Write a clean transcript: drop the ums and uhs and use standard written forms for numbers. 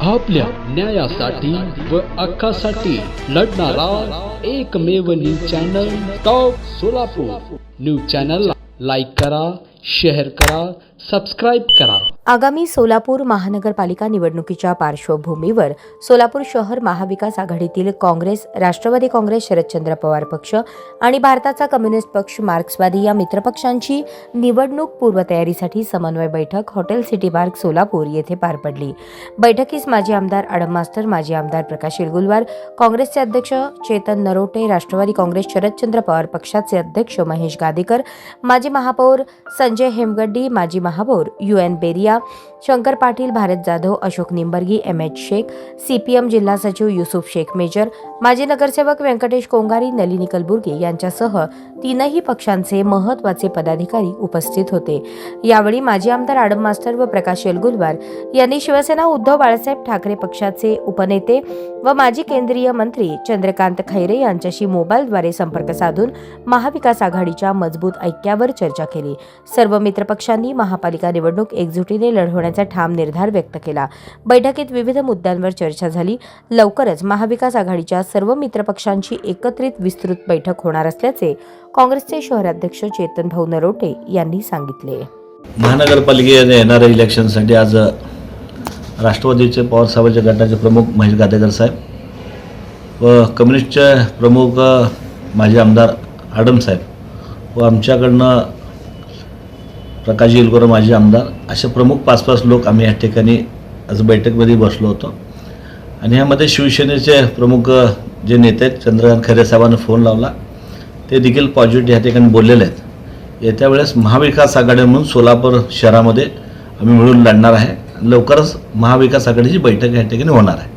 आपल्या न्यायासाठी व हक्कासाठी लढणारा एकमेव news channel top Solapur. News चॅनलला लाईक करा, शेअर करा, सबस्क्राइब करा। आगामी सोलापूर महानगरपालिका निवडणुकीच्या पार्श्वभूमीवर सोलापूर शहर महाविकास आघाडीतील काँग्रेस, राष्ट्रवादी काँग्रेस, शरदचंद्र पवार पक्ष आणि भारताचा कम्युनिस्ट पक्ष मार्क्सवादी या मित्रपक्षांची निवडणूक पूर्वतयारीसाठी समन्वय बैठक हॉटेल सिटी पार्क सोलापूर येथे पार पडली। बैठकीस माजी आमदार आडम मास्तर, माजी आमदार प्रकाश येलगुलवार, काँग्रेसचे अध्यक्ष चेतन नरोटे, राष्ट्रवादी काँग्रेस शरदचंद्र पवार पक्षाचे अध्यक्ष महेश गादेकर, माजी महापौर संजय हेमगड्डी, माजी महापौर UN बेरिया, शंकर पाटील, भारत जाधव, अशोक निंबर्गी, MH शेख, CPM जिल्हा सचिव युसुफ शेख मेजर, माजी नगरसेवक व्यंकटेश कोंगारी, नलिनी कलबुर्गी यांच्यासह तीनही पक्षांचे महत्त्वाचे पदाधिकारी उपस्थित होते। यावेळी माजी आमदार आडम मास्तर व प्रकाश येलगुलवार यांनी शिवसेना उद्धव बाळासाहेब ठाकरे पक्षाचे उपनेते व माजी केंद्रीय मंत्री चंद्रकांत खैरे यांच्याशी मोबाईलद्वारे संपर्क साधून महाविकास आघाडीच्या मजबूत ऐक्यावर चर्चा केली। सर्व मित्रपक्षांनी महापालिका निवडणूक एकजुटीने लढवण्याचा ठाम निर्धार व्यक्त केला। बैठकीत विविध मुद्द्यांवर चर्चा झाली। लवकरच महाविकास आघाडीच्या सर्व मित्रपक्षांची एकत्रित विस्तृत बैठक होणार असल्याचे काँग्रेसचे शहराध्यक्ष चेतन भाऊ नरोटे यांनी सांगितले। महानगरपालिकेने येणाऱ्या इलेक्शनसाठी आज राष्ट्रवादीचे पवार साहेबांच्या गटाचे प्रमुख महेश गादेकर साहेब व कम्युनिस्टचे प्रमुख माजी आमदार आडम साहेब व आमच्याकडनं प्रकाश येलगुलवार माजी आमदार असे प्रमुख 5-5 लोक आम्ही या ठिकाणी आज बैठकीमध्ये बसलो होतो। आणि यामध्ये शिवसेनेचे प्रमुख जे नेते आहेत चंद्रकांत खैरे साहेबांना फोन लावला, ते देखील पॉझिटिव्ह या ठिकाणी बोललेले आहेत। येत्या वेळेस महाविकास आघाडी म्हणून सोलापूर शहरामध्ये आम्ही मिळून लढणार आहे। लवकरच महाविकास आघाडीची बैठक या ठिकाणी होणार आहे।